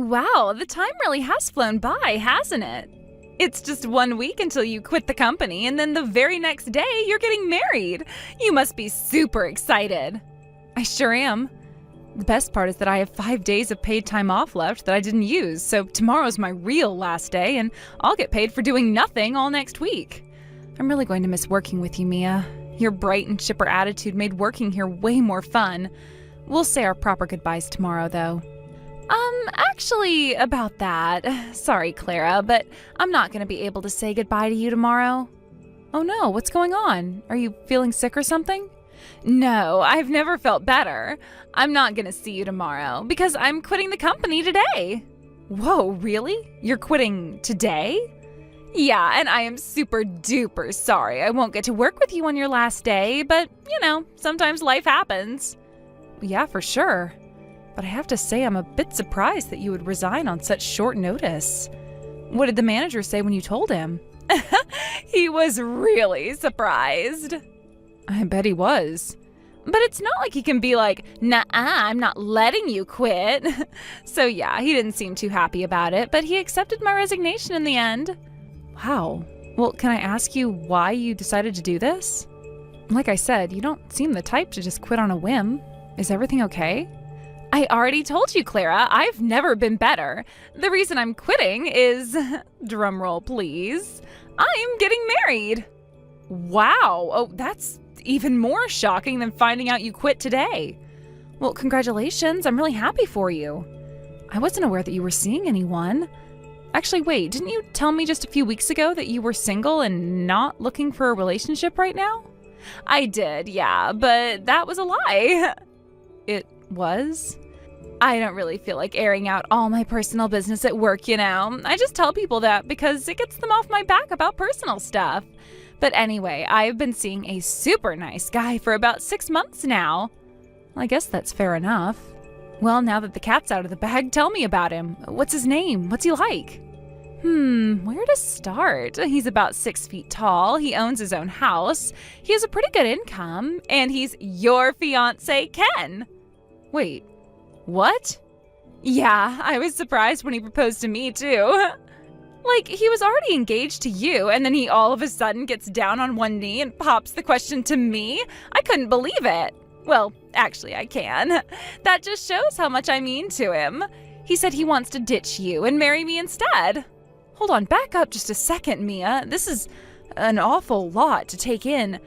Wow, the time really has flown by, hasn't it? It's just 1 week until you quit the company, and then the very next day you're getting married. You must be super excited. I sure am. The best part is that I have 5 days of paid time off left that I didn't use, so tomorrow's my real last day, and I'll get paid for doing nothing all next week. I'm really going to miss working with you, Mia. Your bright and chipper attitude made working here way more fun. We'll say our proper goodbyes tomorrow, though. Actually, about that, sorry, Clara, but I'm not going to be able to say goodbye to you tomorrow. Oh no, what's going on? Are you feeling sick or something? No, I've never felt better. I'm not going to see you tomorrow because I'm quitting the company today. Whoa, really? You're quitting today? Yeah, and I am super duper sorry I won't get to work with you on your last day, but, sometimes life happens. Yeah, for sure. But I have to say I'm a bit surprised that you would resign on such short notice. What did the manager say when you told him? He was really surprised. I bet he was. But it's not like he can be like, "Nah, I'm not letting you quit." So yeah, he didn't seem too happy about it, but he accepted my resignation in the end. Wow. Well, can I ask you why you decided to do this? Like I said, you don't seem the type to just quit on a whim. Is everything okay? I already told you, Clara, I've never been better. The reason I'm quitting is, drumroll please, I'm getting married. Wow, oh, that's even more shocking than finding out you quit today. Well, congratulations, I'm really happy for you. I wasn't aware that you were seeing anyone. Actually, wait, didn't you tell me just a few weeks ago that you were single and not looking for a relationship right now? I did, yeah, but that was a lie. It was? I don't really feel like airing out all my personal business at work, I just tell people that because it gets them off my back about personal stuff. But anyway, I've been seeing a super nice guy for about 6 months now. I guess that's fair enough. Well, now that the cat's out of the bag, tell me about him. What's his name? What's he like? Where to start? He's about 6 feet tall, he owns his own house, he has a pretty good income, and he's your fiancé, Ken. Wait, what? Yeah, I was surprised when he proposed to me, too. Like, he was already engaged to you, and then he all of a sudden gets down on one knee and pops the question to me? I couldn't believe it. Well, actually, I can. That just shows how much I mean to him. He said he wants to ditch you and marry me instead. Hold on, back up just a second, Mia. This is an awful lot to take in.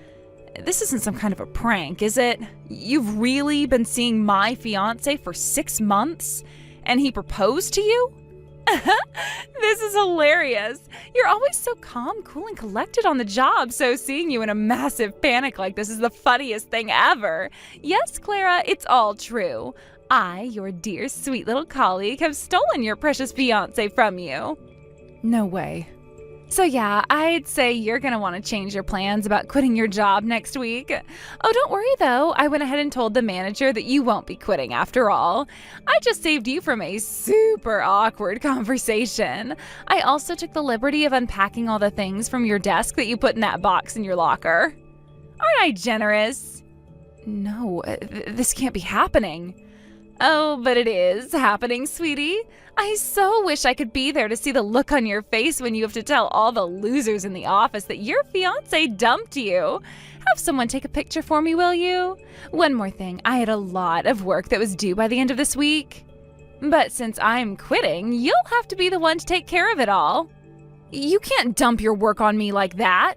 This isn't some kind of a prank, is it? You've really been seeing my fiancé for 6 months, and he proposed to you? This is hilarious. You're always so calm, cool, and collected on the job, so seeing you in a massive panic like this is the funniest thing ever. Yes, Clara, it's all true. I, your dear, sweet little colleague, have stolen your precious fiancé from you. No way. So yeah, I'd say you're gonna want to change your plans about quitting your job next week. Oh, don't worry though. I went ahead and told the manager that you won't be quitting after all. I just saved you from a super awkward conversation. I also took the liberty of unpacking all the things from your desk that you put in that box in your locker. Aren't I generous? No, this can't be happening. Oh, but it is happening, sweetie. I so wish I could be there to see the look on your face when you have to tell all the losers in the office that your fiancé dumped you. Have someone take a picture for me, will you? One more thing, I had a lot of work that was due by the end of this week. But since I'm quitting, you'll have to be the one to take care of it all. You can't dump your work on me like that.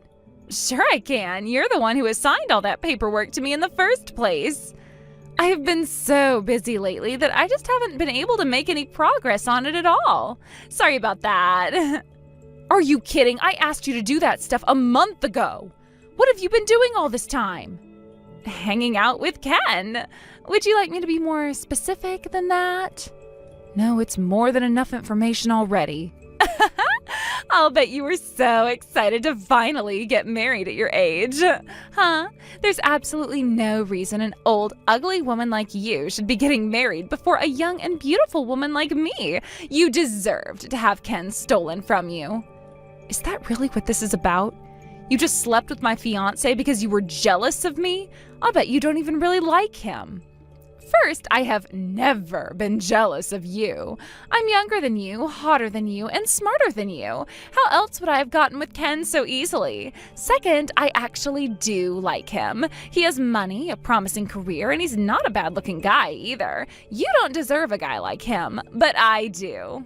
Sure I can. You're the one who assigned all that paperwork to me in the first place. I have been so busy lately that I just haven't been able to make any progress on it at all. Sorry about that. Are you kidding? I asked you to do that stuff a month ago. What have you been doing all this time? Hanging out with Ken. Would you like me to be more specific than that? No, it's more than enough information already. I'll bet you were so excited to finally get married at your age. Huh? There's absolutely no reason an old, ugly woman like you should be getting married before a young and beautiful woman like me. You deserved to have Ken stolen from you. Is that really what this is about? You just slept with my fiancé because you were jealous of me? I'll bet you don't even really like him. First, I have never been jealous of you. I'm younger than you, hotter than you, and smarter than you. How else would I have gotten with Ken so easily? Second, I actually do like him. He has money, a promising career, and he's not a bad-looking guy either. You don't deserve a guy like him, but I do.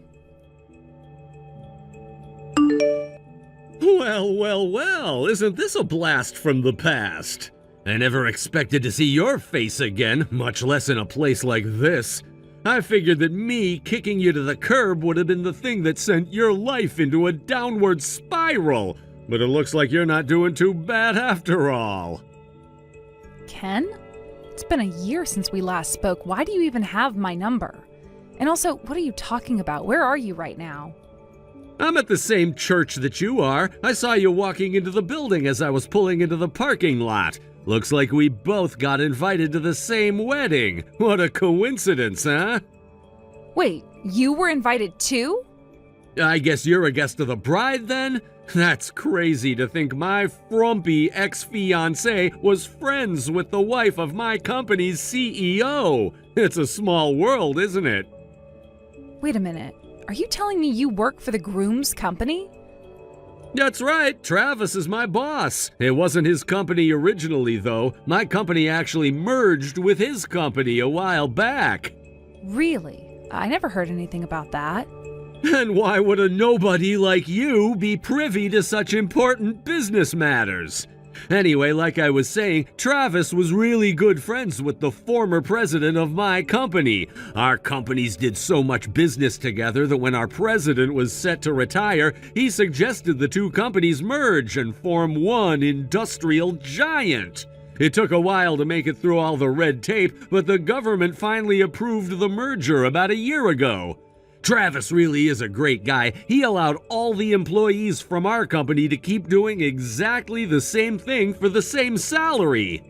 Well, isn't this a blast from the past? I never expected to see your face again, much less in a place like this. I figured that me kicking you to the curb would have been the thing that sent your life into a downward spiral, but it looks like you're not doing too bad after all. Ken? It's been a year since we last spoke. Why do you even have my number? And also, what are you talking about? Where are you right now? I'm at the same church that you are. I saw you walking into the building as I was pulling into the parking lot. Looks like we both got invited to the same wedding. What a coincidence, huh? Wait, you were invited too? I guess you're a guest of the bride then? That's crazy to think my frumpy ex-fiancé was friends with the wife of my company's CEO. It's a small world, isn't it? Wait a minute. Are you telling me you work for the groom's company? That's right, Travis is my boss. It wasn't his company originally, though. My company actually merged with his company a while back. Really? I never heard anything about that. And why would a nobody like you be privy to such important business matters? Anyway, like I was saying, Travis was really good friends with the former president of my company. Our companies did so much business together that when our president was set to retire, he suggested the two companies merge and form one industrial giant. It took a while to make it through all the red tape, but the government finally approved the merger about a year ago. Travis really is a great guy. He allowed all the employees from our company to keep doing exactly the same thing for the same salary.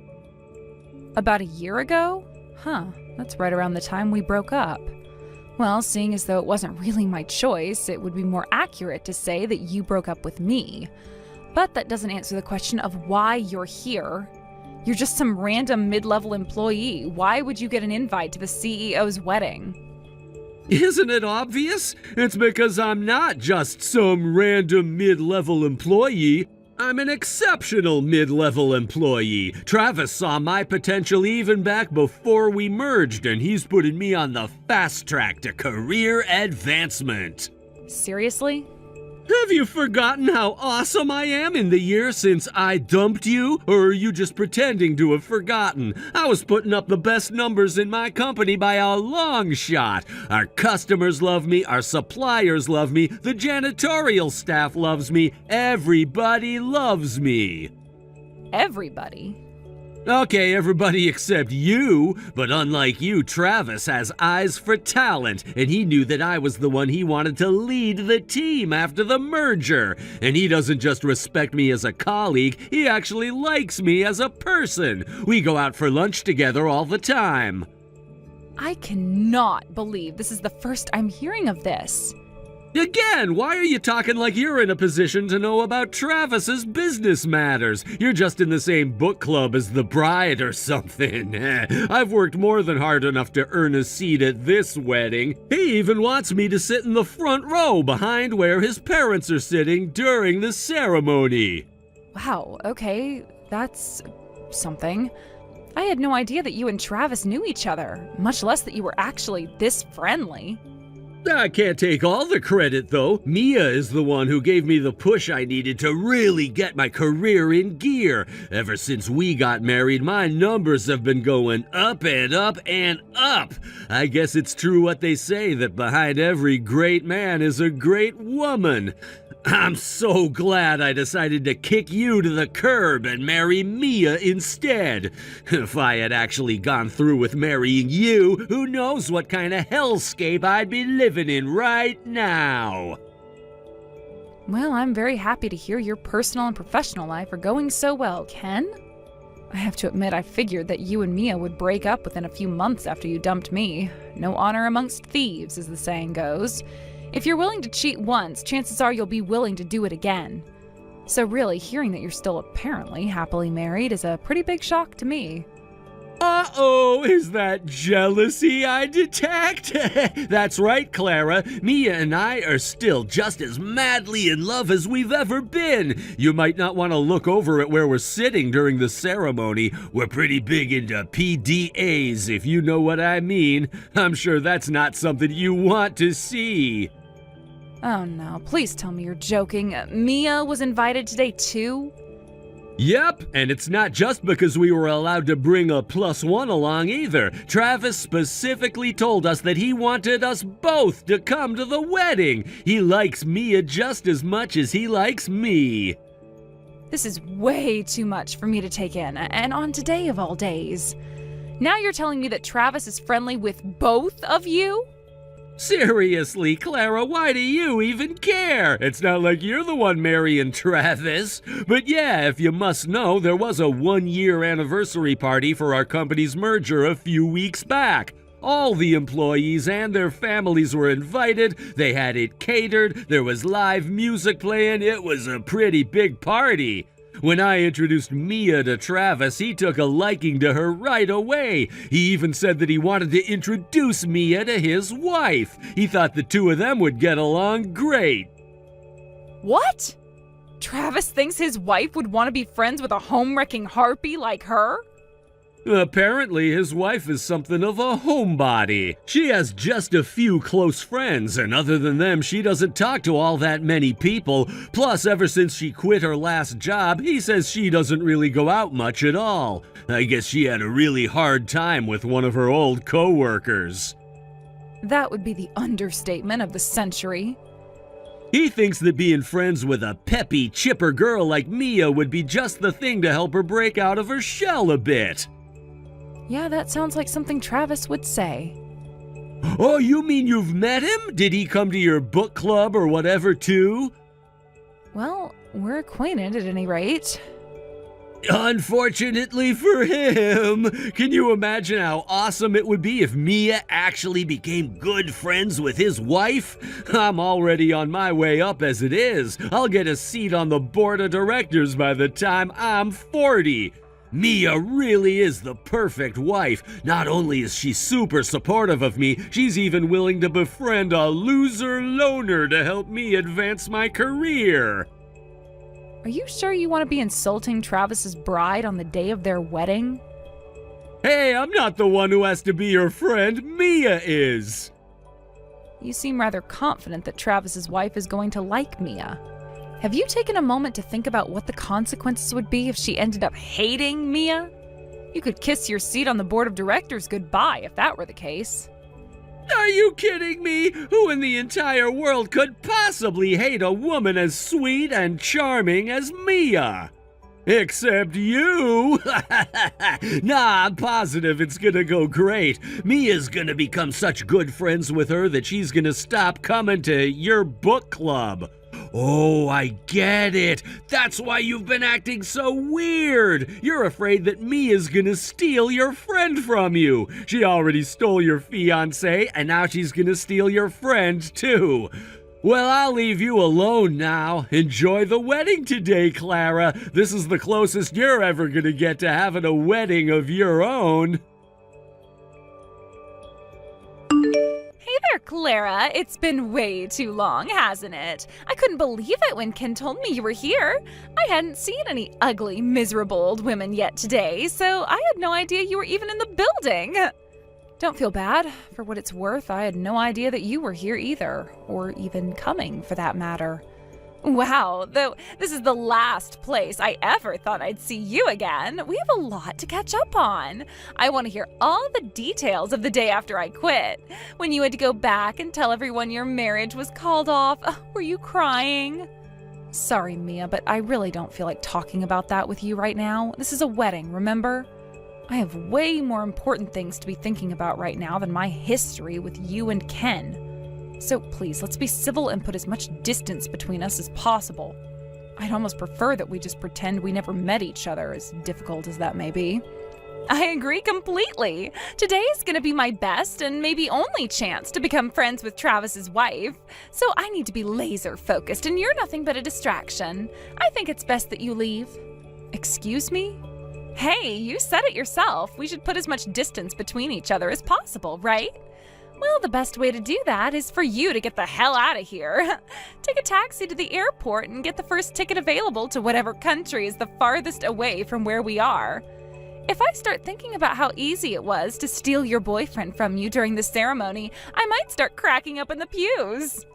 About a year ago? Huh, that's right around the time we broke up. Well, seeing as though it wasn't really my choice, it would be more accurate to say that you broke up with me. But that doesn't answer the question of why you're here. You're just some random mid-level employee. Why would you get an invite to the CEO's wedding? Isn't it obvious? It's because I'm not just some random mid-level employee. I'm an exceptional mid-level employee. Travis saw my potential even back before we merged, and he's putting me on the fast track to career advancement. Seriously? Have you forgotten how awesome I am in the year since I dumped you? Or are you just pretending to have forgotten? I was putting up the best numbers in my company by a long shot. Our customers love me, our suppliers love me, the janitorial staff loves me, everybody loves me. Everybody? Okay, everybody except you, but unlike you, Travis has eyes for talent, and he knew that I was the one he wanted to lead the team after the merger. And he doesn't just respect me as a colleague, he actually likes me as a person. We go out for lunch together all the time. I cannot believe this is the first I'm hearing of this. Again, why are you talking like you're in a position to know about Travis's business matters? You're just in the same book club as the bride or something. I've worked more than hard enough to earn a seat at this wedding. He even wants me to sit in the front row behind where his parents are sitting during the ceremony. Wow, okay, that's something. I had no idea that you and Travis knew each other, much less that you were actually this friendly. I can't take all the credit, though. Mia is the one who gave me the push I needed to really get my career in gear. Ever since we got married, my numbers have been going up and up and up. I guess it's true what they say, that behind every great man is a great woman. I'm so glad I decided to kick you to the curb and marry Mia instead. If I had actually gone through with marrying you, who knows what kind of hellscape I'd be living in right now. Well, I'm very happy to hear your personal and professional life are going so well, Ken. I have to admit, I figured that you and Mia would break up within a few months after you dumped me. No honor amongst thieves, as the saying goes. If you're willing to cheat once, chances are you'll be willing to do it again. So really, hearing that you're still apparently happily married is a pretty big shock to me. Uh-oh, is that jealousy I detect? That's right, Clara. Mia and I are still just as madly in love as we've ever been. You might not want to look over at where we're sitting during the ceremony. We're pretty big into PDAs, if you know what I mean. I'm sure that's not something you want to see. Oh no, please tell me you're joking. Mia was invited today too? Yep, and it's not just because we were allowed to bring a +1 along either. Travis specifically told us that he wanted us both to come to the wedding. He likes Mia just as much as he likes me. This is way too much for me to take in, and on today of all days. Now you're telling me that Travis is friendly with both of you? Seriously, Clara, why do you even care? It's not like you're the one marrying Travis. But yeah, if you must know, there was a 1-year anniversary party for our company's merger a few weeks back. All the employees and their families were invited, they had it catered, there was live music playing, it was a pretty big party. When I introduced Mia to Travis, he took a liking to her right away. He even said that he wanted to introduce Mia to his wife. He thought the two of them would get along great. What? Travis thinks his wife would want to be friends with a home-wrecking harpy like her? Apparently, his wife is something of a homebody. She has just a few close friends, and other than them, she doesn't talk to all that many people. Plus, ever since she quit her last job, he says she doesn't really go out much at all. I guess she had a really hard time with one of her old coworkers. That would be the understatement of the century. He thinks that being friends with a peppy, chipper girl like Mia would be just the thing to help her break out of her shell a bit. Yeah, that sounds like something Travis would say. Oh, you mean you've met him? Did he come to your book club or whatever, too? Well, we're acquainted at any rate. Unfortunately for him. Can you imagine how awesome it would be if Mia actually became good friends with his wife? I'm already on my way up as it is. I'll get a seat on the board of directors by the time I'm 40. Mia really is the perfect wife. Not only is she super supportive of me, she's even willing to befriend a loser loner to help me advance my career. Are you sure you want to be insulting Travis's bride on the day of their wedding? Hey, I'm not the one who has to be your friend. Mia is. You seem rather confident that Travis's wife is going to like Mia. Have you taken a moment to think about what the consequences would be if she ended up hating Mia? You could kiss your seat on the board of directors goodbye if that were the case. Are you kidding me? Who in the entire world could possibly hate a woman as sweet and charming as Mia? Except you! Nah, I'm positive it's gonna go great. Mia's gonna become such good friends with her that she's gonna stop coming to your book club. Oh, I get it. That's why you've been acting so weird. You're afraid that Mia's gonna steal your friend from you. She already stole your fiancé, and now she's gonna steal your friend, too. Well, I'll leave you alone now. Enjoy the wedding today, Clara. This is the closest you're ever gonna get to having a wedding of your own. Hey there, Clara. It's been way too long, hasn't it? I couldn't believe it when Ken told me you were here. I hadn't seen any ugly, miserable old women yet today, so I had no idea you were even in the building. Don't feel bad. For what it's worth, I had no idea that you were here either, or even coming for that matter. Wow, though this is the last place I ever thought I'd see you again. We have a lot to catch up on. I want to hear all the details of the day after I quit. When you had to go back and tell everyone your marriage was called off, were you crying? Sorry, Mia, but I really don't feel like talking about that with you right now. This is a wedding, remember? I have way more important things to be thinking about right now than my history with you and Ken. So please, let's be civil and put as much distance between us as possible. I'd almost prefer that we just pretend we never met each other, as difficult as that may be. I agree completely. Today is going to be my best and maybe only chance to become friends with Travis's wife. So I need to be laser focused, and you're nothing but a distraction. I think it's best that you leave. Excuse me? Hey, you said it yourself. We should put as much distance between each other as possible, right? Well, the best way to do that is for you to get the hell out of here. Take a taxi to the airport and get the first ticket available to whatever country is the farthest away from where we are. If I start thinking about how easy it was to steal your boyfriend from you during the ceremony, I might start cracking up in the pews.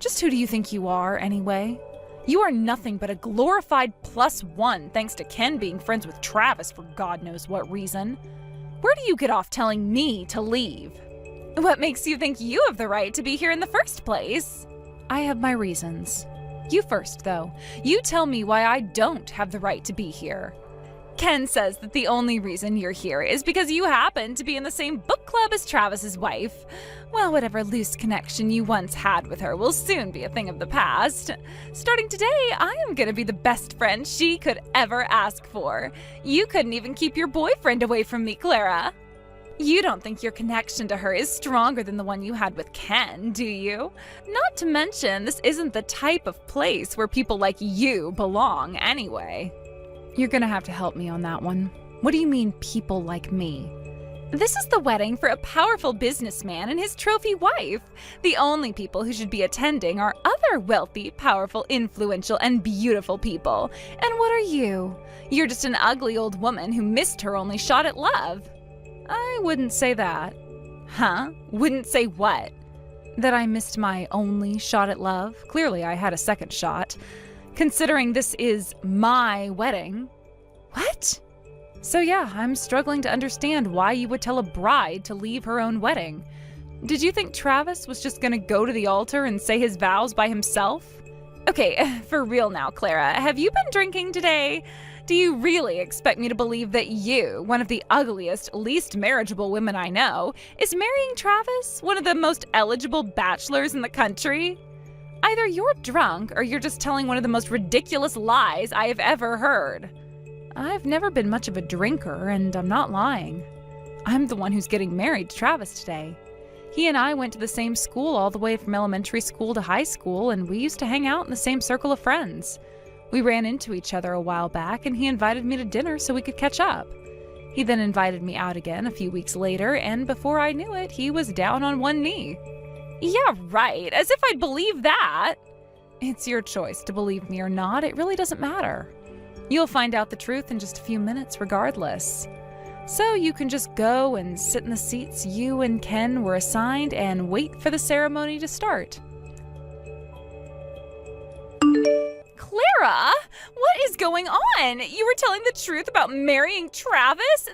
Just who do you think you are, anyway? You are nothing but a glorified +1 thanks to Ken being friends with Travis for God knows what reason. Where do you get off telling me to leave? What makes you think you have the right to be here in the first place? I have my reasons. You first, though. You tell me why I don't have the right to be here. Ken says that the only reason you're here is because you happen to be in the same book club as Travis's wife. Well, whatever loose connection you once had with her will soon be a thing of the past. Starting today, I am gonna be the best friend she could ever ask for. You couldn't even keep your boyfriend away from me, Clara. You don't think your connection to her is stronger than the one you had with Ken, do you? Not to mention, this isn't the type of place where people like you belong anyway. You're gonna have to help me on that one. What do you mean, people like me? This is the wedding for a powerful businessman and his trophy wife. The only people who should be attending are other wealthy, powerful, influential, and beautiful people. And what are you? You're just an ugly old woman who missed her only shot at love. I wouldn't say that. Huh? Wouldn't say what? That I missed my only shot at love? Clearly I had a second shot. Considering this is my wedding. What? So yeah, I'm struggling to understand why you would tell a bride to leave her own wedding. Did you think Travis was just gonna go to the altar and say his vows by himself? Okay, for real now, Clara, have you been drinking today? Do you really expect me to believe that you, one of the ugliest, least marriageable women I know, is marrying Travis, one of the most eligible bachelors in the country? Either you're drunk or you're just telling one of the most ridiculous lies I have ever heard. I've never been much of a drinker, and I'm not lying. I'm the one who's getting married to Travis today. He and I went to the same school all the way from elementary school to high school, and we used to hang out in the same circle of friends. We ran into each other a while back, and he invited me to dinner so we could catch up. He then invited me out again a few weeks later, and before I knew it, he was down on one knee. Yeah, right. As if I'd believe that. It's your choice to believe me or not. It really doesn't matter. You'll find out the truth in just a few minutes regardless. So you can just go and sit in the seats you and Ken were assigned and wait for the ceremony to start. Clara, what is going on? You were telling the truth about marrying Travis?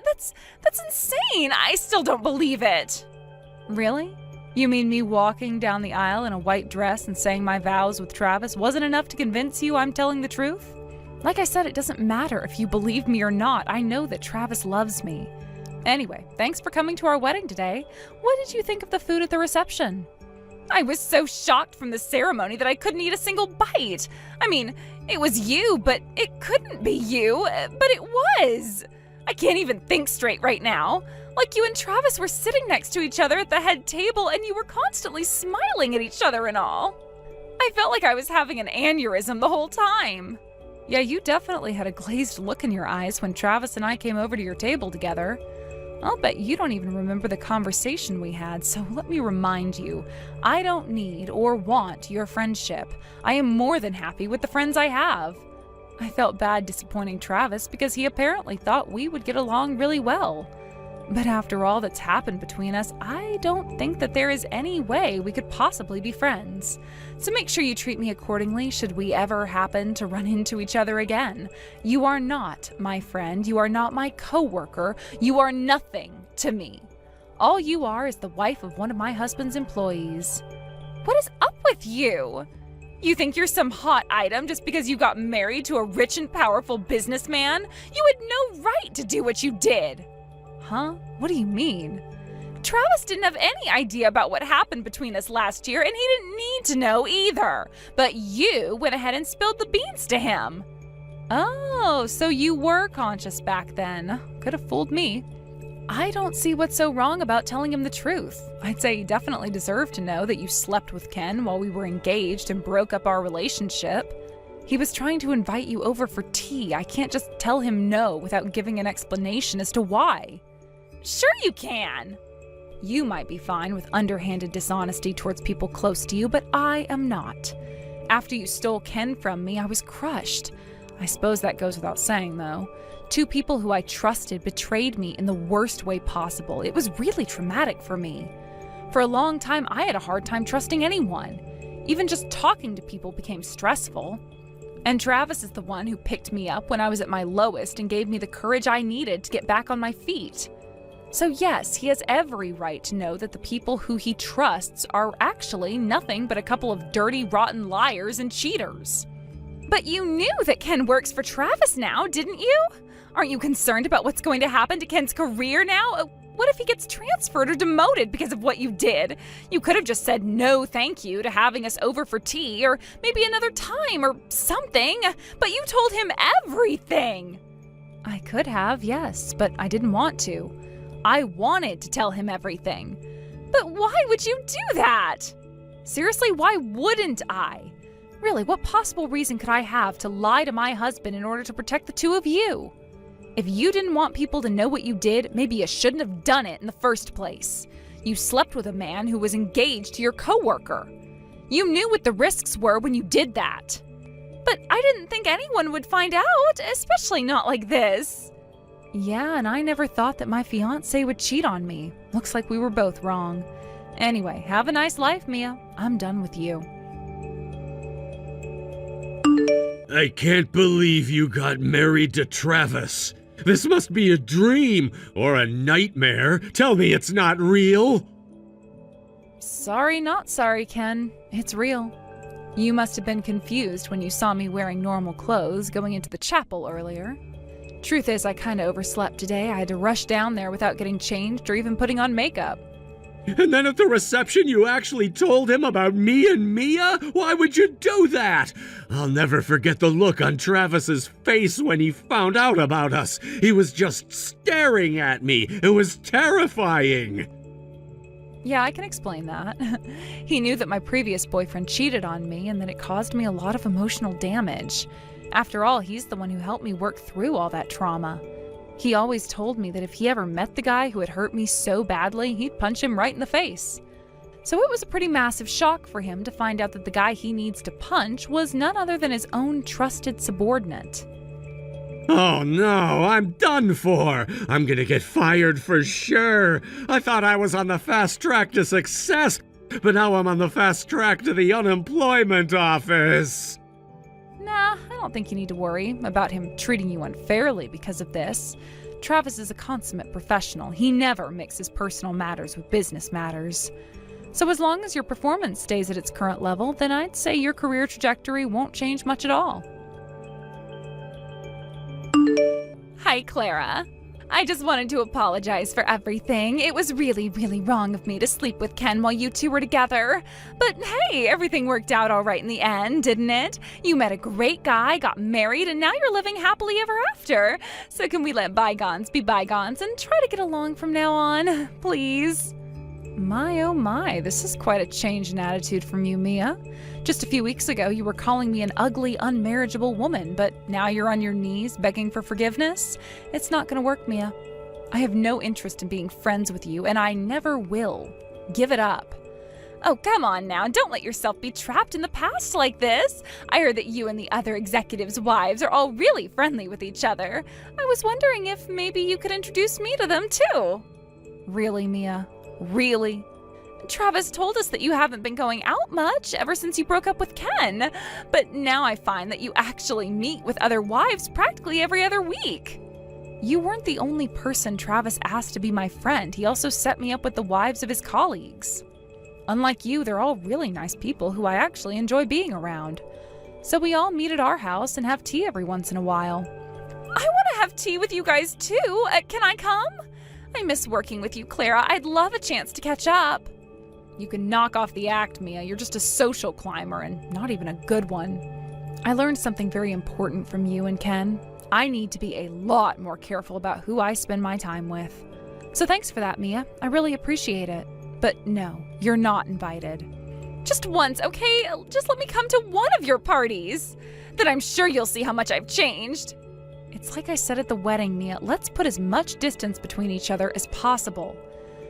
That's insane. I still don't believe it. Really? You mean me walking down the aisle in a white dress and saying my vows with Travis wasn't enough to convince you I'm telling the truth? Like I said, it doesn't matter if you believe me or not. I know that Travis loves me. Anyway, thanks for coming to our wedding today. What did you think of the food at the reception? I was so shocked from the ceremony that I couldn't eat a single bite. I mean, it was you, but it couldn't be you. But it was. I can't even think straight right now. Like you and Travis were sitting next to each other at the head table and you were constantly smiling at each other and all. I felt like I was having an aneurysm the whole time. Yeah, you definitely had a glazed look in your eyes when Travis and I came over to your table together. I'll bet you don't even remember the conversation we had, so let me remind you, I don't need or want your friendship. I am more than happy with the friends I have. I felt bad disappointing Travis because he apparently thought we would get along really well. But after all that's happened between us, I don't think that there is any way we could possibly be friends. So make sure you treat me accordingly should we ever happen to run into each other again. You are not my friend. You are not my coworker. You are nothing to me. All you are is the wife of one of my husband's employees. What is up with you? You think you're some hot item just because you got married to a rich and powerful businessman? You had no right to do what you did. Huh? What do you mean? Travis didn't have any idea about what happened between us last year, and he didn't need to know either. But you went ahead and spilled the beans to him. Oh, so you were conscious back then. Could have fooled me. I don't see what's so wrong about telling him the truth. I'd say he definitely deserved to know that you slept with Ken while we were engaged and broke up our relationship. He was trying to invite you over for tea. I can't just tell him no without giving an explanation as to why. Sure you can. You might be fine with underhanded dishonesty towards people close to you, but I am not. After you stole Ken from me, I was crushed. I suppose that goes without saying, though. 2 people who I trusted betrayed me in the worst way possible. It was really traumatic for me. For a long time, I had a hard time trusting anyone. Even just talking to people became stressful. And Travis is the one who picked me up when I was at my lowest and gave me the courage I needed to get back on my feet. So yes, he has every right to know that the people who he trusts are actually nothing but a couple of dirty, rotten liars and cheaters. But you knew that Ken works for Travis now, didn't you? Aren't you concerned about what's going to happen to Ken's career now? What if he gets transferred or demoted because of what you did? You could have just said no thank you to having us over for tea, or maybe another time or something, but you told him everything. I could have, yes, but I didn't want to. I wanted to tell him everything. But why would you do that? Seriously, why wouldn't I? Really, what possible reason could I have to lie to my husband in order to protect the 2 of you? If you didn't want people to know what you did, maybe you shouldn't have done it in the first place. You slept with a man who was engaged to your coworker. You knew what the risks were when you did that. But I didn't think anyone would find out, especially not like this. Yeah, and I never thought that my fiancé would cheat on me. Looks like we were both wrong. Anyway, have a nice life, Mia. I'm done with you. I can't believe you got married to Travis. This must be a dream or a nightmare. Tell me it's not real. Sorry, not sorry, Ken. It's real. You must have been confused when you saw me wearing normal clothes going into the chapel earlier. Truth is, I kinda overslept today. I had to rush down there without getting changed or even putting on makeup. And then at the reception you actually told him about me and Mia? Why would you do that? I'll never forget the look on Travis's face when he found out about us. He was just staring at me. It was terrifying. Yeah, I can explain that. He knew that my previous boyfriend cheated on me and that it caused me a lot of emotional damage. After all, he's the one who helped me work through all that trauma. He always told me that if he ever met the guy who had hurt me so badly, he'd punch him right in the face. So it was a pretty massive shock for him to find out that the guy he needs to punch was none other than his own trusted subordinate. Oh no, I'm done for. I'm gonna get fired for sure. I thought I was on the fast track to success, but now I'm on the fast track to the unemployment office. Nah, I don't think you need to worry about him treating you unfairly because of this. Travis is a consummate professional. He never mixes personal matters with business matters. So as long as your performance stays at its current level, then I'd say your career trajectory won't change much at all. Hi, Clara. I just wanted to apologize for everything. It was really, really wrong of me to sleep with Ken while you 2 were together. But hey, everything worked out all right in the end, didn't it? You met a great guy, got married, and now you're living happily ever after. So can we let bygones be bygones and try to get along from now on, please? My oh my, this is quite a change in attitude from you, Mia. Just a few weeks ago, you were calling me an ugly, unmarriageable woman, but now you're on your knees begging for forgiveness? It's not gonna work, Mia. I have no interest in being friends with you, and I never will. Give it up. Oh, come on now, don't let yourself be trapped in the past like this. I heard that you and the other executives' wives are all really friendly with each other. I was wondering if maybe you could introduce me to them too. Really, Mia? Really? Travis told us that you haven't been going out much ever since you broke up with Ken, but now I find that you actually meet with other wives practically every other week. You weren't the only person Travis asked to be my friend. He also set me up with the wives of his colleagues. Unlike you, they're all really nice people who I actually enjoy being around. So we all meet at our house and have tea every once in a while. I want to have tea with you guys too. Can I come? I miss working with you, Clara. I'd love a chance to catch up. You can knock off the act, Mia. You're just a social climber and not even a good one. I learned something very important from you and Ken. I need to be a lot more careful about who I spend my time with. So thanks for that, Mia. I really appreciate it. But no, you're not invited. Just once, okay? Just let me come to one of your parties. then I'm sure you'll see how much I've changed. It's like I said at the wedding, Mia, let's put as much distance between each other as possible.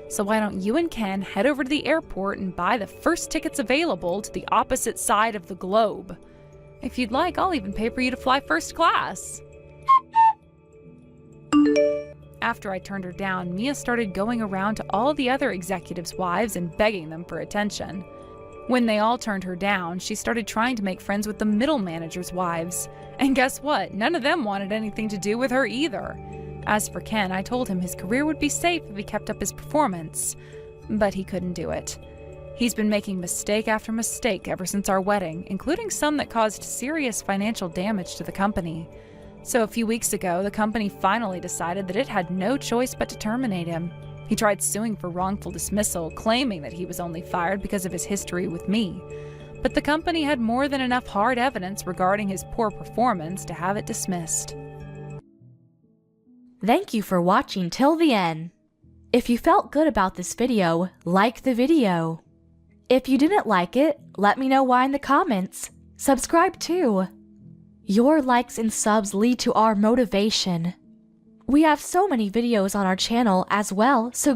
So why don't you and Ken head over to the airport and buy the first tickets available to the opposite side of the globe? If you'd like, I'll even pay for you to fly first class. After I turned her down, Mia started going around to all the other executives' wives and begging them for attention. When they all turned her down, she started trying to make friends with the middle managers' wives. And guess what? None of them wanted anything to do with her either. As for Ken, I told him his career would be safe if he kept up his performance. But he couldn't do it. He's been making mistake after mistake ever since our wedding, including some that caused serious financial damage to the company. So a few weeks ago, the company finally decided that it had no choice but to terminate him. He tried suing for wrongful dismissal, claiming that he was only fired because of his history with me. But the company had more than enough hard evidence regarding his poor performance to have it dismissed. Thank you for watching till the end. If you felt good about this video, like the video. If you didn't like it, let me know why in the comments. Subscribe too. Your likes and subs lead to our motivation. We have so many videos on our channel as well, so